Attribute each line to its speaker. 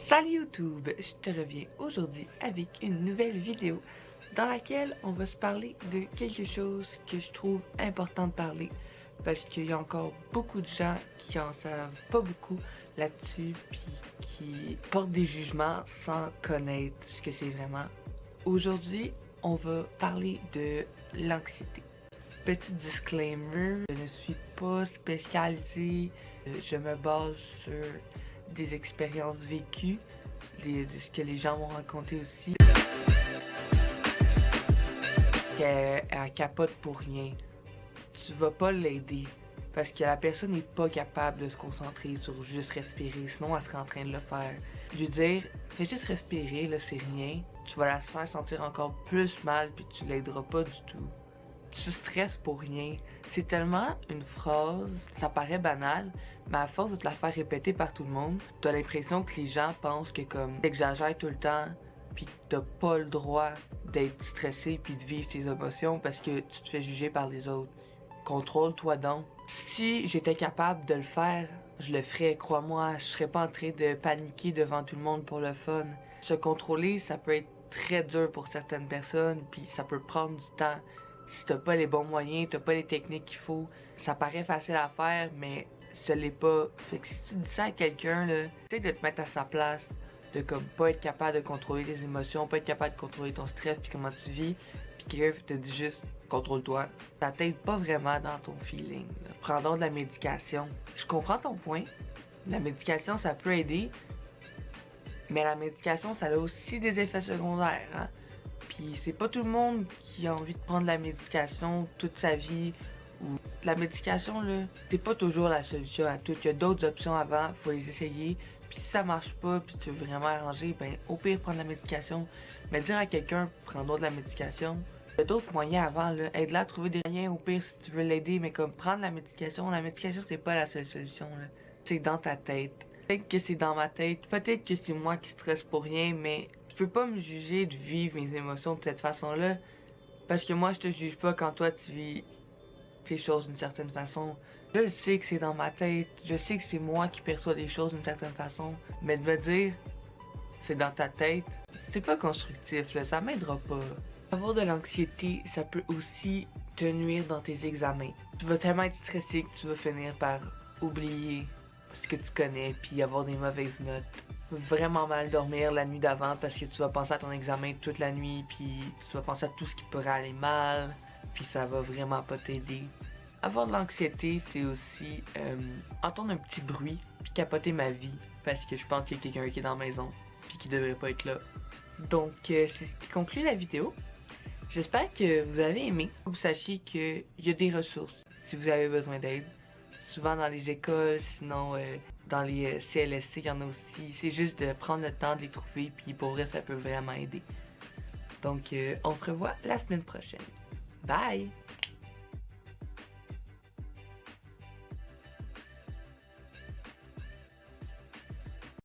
Speaker 1: Salut YouTube, je te reviens aujourd'hui avec une nouvelle vidéo dans laquelle on va se parler de quelque chose que je trouve important de parler parce qu'il y a encore beaucoup de gens qui en savent pas beaucoup là-dessus puis qui portent des jugements sans connaître ce que c'est vraiment. Aujourd'hui, on va parler de l'anxiété. Petit disclaimer, je ne suis pas spécialisée, je me base sur des expériences vécues, de ce que les gens m'ont raconté aussi. Qu'elle capote pour rien. Tu vas pas l'aider parce que la personne n'est pas capable de se concentrer sur juste respirer, sinon elle serait en train de le faire. Je veux dire, fais juste respirer, là c'est rien. Tu vas la faire sentir encore plus mal puis tu l'aideras pas du tout. Tu stresses pour rien. C'est tellement une phrase, ça paraît banal, mais à force de te la faire répéter par tout le monde, t'as l'impression que les gens pensent que comme t'exagères tout le temps, puis que t'as pas le droit d'être stressé puis de vivre tes émotions parce que tu te fais juger par les autres. Contrôle-toi donc. Si j'étais capable de le faire, je le ferais, crois-moi, je serais pas en train de paniquer devant tout le monde pour le fun. Se contrôler, ça peut être très dur pour certaines personnes, puis ça peut prendre du temps. Si t'as pas les bons moyens, t'as pas les techniques qu'il faut, ça paraît facile à faire, mais ce l'est pas. Fait que si tu dis ça à quelqu'un, là, essaye de te mettre à sa place, de comme pas être capable de contrôler tes émotions, pas être capable de contrôler ton stress puis comment tu vis, puis quelqu'un te dit juste contrôle-toi. Ça t'aide pas vraiment dans ton feeling. Là. Prends donc de la médication. Je comprends ton point. La médication, ça peut aider, mais la médication, ça a aussi des effets secondaires, hein. Puis c'est pas tout le monde qui a envie de prendre la médication toute sa vie. Ou la médication là, c'est pas toujours la solution à tout. Il y a d'autres options avant, faut les essayer. Puis si ça marche pas, puis tu veux vraiment arranger, ben au pire prendre la médication. Mais dire à quelqu'un prends donc de la médication. Il y a d'autres moyens avant là, aide-la à trouver des moyens au pire si tu veux l'aider, mais comme prendre la médication c'est pas la seule solution là. C'est dans ta tête. Peut-être que c'est dans ma tête, peut-être que c'est moi qui stresse pour rien, mais je peux pas me juger de vivre mes émotions de cette façon-là. Parce que moi, je te juge pas quand toi, tu vis tes choses d'une certaine façon. Je sais que c'est dans ma tête. Je sais que c'est moi qui perçois des choses d'une certaine façon. Mais de me dire, c'est dans ta tête, c'est pas constructif, là. Ça m'aidera pas. Avoir de l'anxiété, ça peut aussi te nuire dans tes examens. Tu vas tellement être stressé que tu vas finir par oublier ce que tu connais puis avoir des mauvaises notes. Vraiment mal dormir la nuit d'avant parce que tu vas penser à ton examen toute la nuit puis tu vas penser à tout ce qui pourrait aller mal puis ça va vraiment pas t'aider. Avoir de l'anxiété, c'est aussi entendre un petit bruit puis capoter ma vie parce que je pense qu'il y a quelqu'un qui est dans la maison puis qui devrait pas être là. Donc c'est ce qui conclut la vidéo. J'espère que vous avez aimé. Vous sachiez qu'il y a des ressources si vous avez besoin d'aide. Souvent dans les écoles, sinon dans les CLSC, il y en a aussi. C'est juste de prendre le temps de les trouver, puis pour vrai, ça peut vraiment aider. Donc, on se revoit la semaine prochaine. Bye!